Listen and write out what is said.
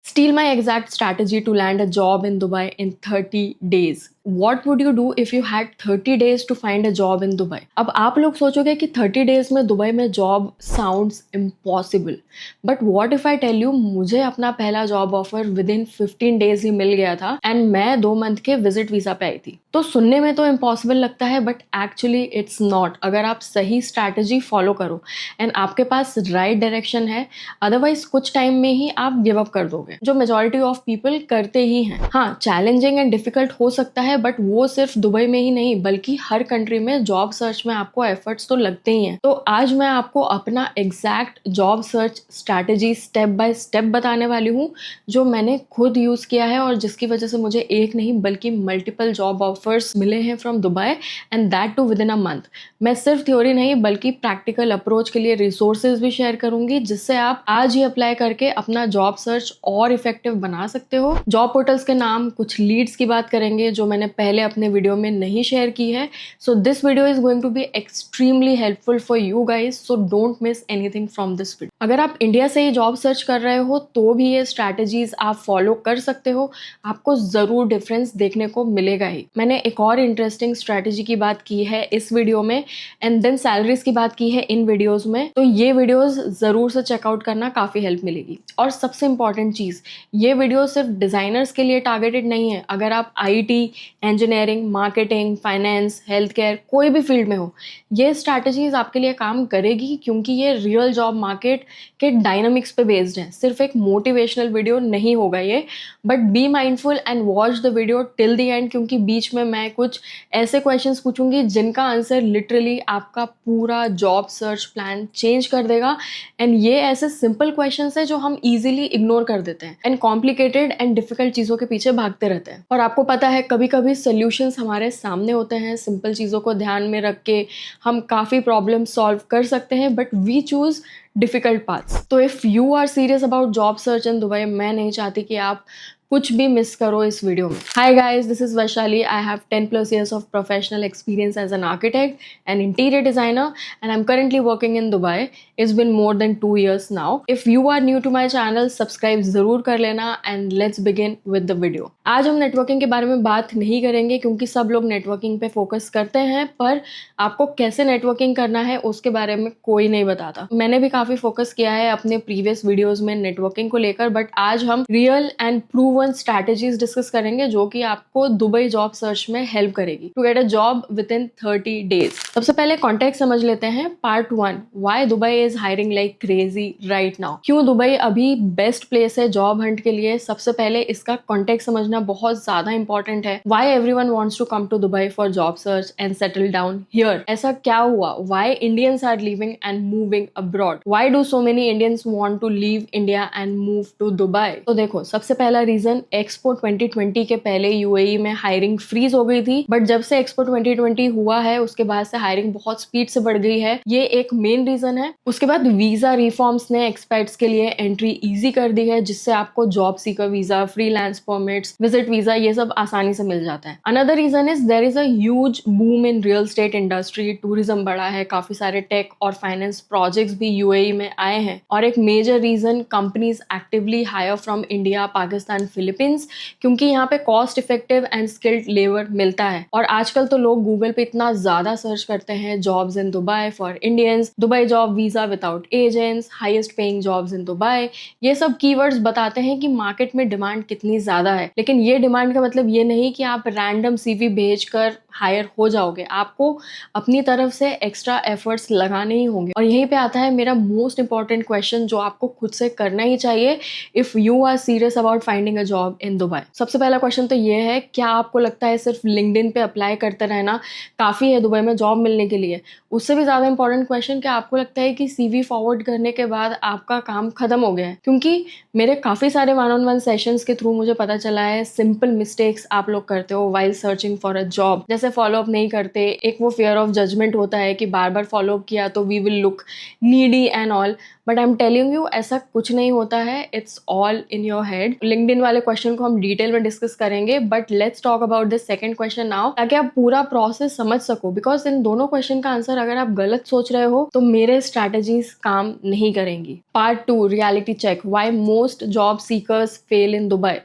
Steal my exact strategy to land a job in Dubai in 30 days. What would you do if you had 30 days to find a job in Dubai? अब आप लोग सोचोगे कि 30 days में Dubai में job sounds impossible, but what if I tell you मुझे अपना पहला job offer within 15 days ही मिल गया था एंड मैं 2 मंथ के विजिट वीजा पे आई थी। तो सुनने में तो इम्पॉसिबल लगता है बट एक्चुअली इट्स नॉट, अगर आप सही स्ट्रैटेजी फॉलो करो एंड आपके पास राइट डायरेक्शन है। अदरवाइज कुछ टाइम में ही आप गिव अप कर दोगे, जो मेजॉरिटी ऑफ पीपल करते ही हैं। हाँ, चैलेंजिंग एंड डिफिकल्ट हो सकता है बट वो सिर्फ दुबई में ही नहीं बल्कि हर कंट्री में जॉब सर्च में आपको एफर्ट्स तो लगते ही हैं। तो आज मैं आपको अपना exact job search strategy step by step बताने वाली हूँ, जो मैंने खुद यूज किया है और जिसकी वजह से मुझे एक नहीं बल्कि मल्टीपल जॉब ऑफर्स मिले हैं from Dubai and that too within a month. मैं सिर्फ थ्योरी नहीं बल्कि प्रैक्टिकल अप्रोच के लिए रिसोर्सेज भी शेयर करूंगी, जिससे आप आज ही अप्लाई करके अपना जॉब सर्च और इफेक्टिव बना सकते हो। जॉब पोर्टल्स के नाम, कुछ लीड्स की बात करेंगे जो मैंने पहले अपने वीडियो में नहीं शेयर की है। So this video is going to be extremely helpful for you guys, so don't miss anything from this video. अगर आप इंडिया से ही जॉब सर्च कर रहे हो तो भी ये स्ट्रैटेजीज आप फॉलो कर सकते हो, आपको जरूर डिफरेंस देखने को मिलेगा ही। मैंने एक और इंटरेस्टिंग स्ट्रैटेजी की बात की है इस वीडियो में एंड देन सैलरीज की बात की है इन वीडियोस में, तो ये वीडियोस जरूर से चेकआउट करना, काफी हेल्प मिलेगी। और सबसे इंपॉर्टेंट चीज, ये वीडियो सिर्फ डिजाइनर्स के लिए टारगेटेड नहीं है। अगर आप IT, engineering, marketing, finance, health care, कोई भी फील्ड में हो, ये स्ट्रैटेजीज आपके लिए काम करेगी क्योंकि ये रियल जॉब मार्केट के डायनामिक्स पे बेस्ड है। सिर्फ एक मोटिवेशनल वीडियो नहीं होगा ये, but be mindful and watch the video till the end, क्योंकि बीच में मैं कुछ ऐसे क्वेश्चंस पूछूंगी जिनका आंसर लिटरली आपका पूरा जॉब सर्च प्लान चेंज कर देगा। एंड ये ऐसे सिंपल क्वेश्चंस है जो हम इजीली इग्नोर कर देते हैं एंड कॉम्प्लिकेटेड एंड डिफिकल्ट चीजों के पीछे भागते रहते हैं। और आपको पता है कभी कभी सोल्यूशंस हमारे सामने होते हैं, सिंपल चीजों को ध्यान में रख के हम काफी प्रॉब्लम सॉल्व कर सकते हैं, but we choose difficult paths. तो if you are serious about job search in Dubai, मैं नहीं चाहती कि आप कुछ भी मिस करो इस वीडियो में। Hi guys, this is Vaishali. I have 10+ years of professional experience as an architect and interior designer, and I'm currently working in Dubai. It's been more than 2 years now. If you are new to my channel, subscribe जरूर कर लेना and let's begin with the video. आज हम networking के बारे में बात नहीं करेंगे क्योंकि सब लोग नेटवर्किंग पे फोकस करते हैं, पर आपको कैसे नेटवर्किंग करना है उसके बारे में कोई नहीं बताता। मैंने भी काफी फोकस किया है अपने प्रीवियस वीडियोस में नेटवर्किंग को लेकर, बट आज हम real and prove strategies discuss करेंगे जो कि आपको दुबई जॉब सर्च में हेल्प करेगी to get a job within 30 days. सबसे पहले कॉन्टेक्स्ट समझ लेते हैं। Part 1, why Dubai is hiring like crazy right now. क्यों दुबई अभी बेस्ट प्लेस है जॉब हंट के लिए? सबसे पहले इसका कॉन्टेक्स्ट समझना बहुत ज्यादा इंपॉर्टेंट है। Why everyone wants to come to Dubai for job search and settle down here? ऐसा क्या हुआ? Why Indians are living and moving abroad? Why do so many Indians want to leave India and move to Dubai? तो देखो, सबसे पहला reason, expo 2020 के पहले UAE में हायरिंग फ्रीज हो गई थी, बट जब से एक्सपो 2020 हुआ है उसके बाद से हायरिंग बहुत स्पीड से बढ़ गई है। ये एक मेन रीजन है। उसके बाद वीजा रिफॉर्म्स ने एक्सपर्ट्स के लिए एंट्री इजी कर दी है, जिससे आपको job seeker visa, freelance permits, visit visa, ये सब आसानी से मिल जाता है। Another reason is there is a huge boom in real estate industry. Tourism बढ़ा है, काफी सारे टेक और फाइनेंस प्रोजेक्ट्स भी यूएई में आए हैं। और एक major reason, companies actively hire from India, Pakistan, Philippines, क्योंकि यहाँ पे cost effective and skilled labour मिलता है। और आजकल तो लोग गूगल पे इतना ज्यादा सर्च करते हैं, jobs in Dubai for Indians, Dubai job visa without agents, highest paying jobs in Dubai. ये सब कीवर्ड्स बताते हैं कि मार्केट में डिमांड कितनी ज्यादा है। लेकिन ये डिमांड का मतलब ये नहीं कि आप रैंडम सीवी भेजकर हायर हो जाओगे। आपको अपनी तरफ से एक्स्ट्रा एफर्ट्स लगाने ही होंगे। और यहीं पे आता है मेरा मोस्ट इंपॉर्टेंट क्वेश्चन, जो आपको खुद से करना ही चाहिए if you are serious about finding a job in Dubai. सबसे पहला क्वेश्चन तो ये है, क्या आपको लगता है सिर्फ लिंक्डइन पे अप्लाई करते रहना काफी है दुबई में जॉब मिलने के लिए? उससे भी ज्यादा इंपॉर्टेंट क्वेश्चन, क्या आपको लगता है कि सीवी फॉरवर्ड करने के बाद आपका काम खत्म हो गया है? क्योंकि मेरे काफी सारे 1-on-1 सेशंस के थ्रू मुझे पता चला है सिंपल मिस्टेक्स आप लोग करते हो while searching for a job. जैसे फॉलो अप नहीं करते, एक वो फियर ऑफ जजमेंट होता है कि बार बार फॉलो अप किया तो we will look needy and all, but I am telling you ऐसा कुछ नहीं होता है। It's all in your head. LinkedIn वाले क्वेश्चन को हम डिटेल में डिस्कस करेंगे, but let's talk about this second question now, ताकि आप पूरा प्रोसेस समझ सको। बिकॉज इन दोनों क्वेश्चन का आंसर अगर आप गलत सोच रहे हो तो मेरे स्ट्रैटेजी स्ट्रैटेजीज काम नहीं करेंगी। Part 2 reality check, why most job seekers fail in Dubai.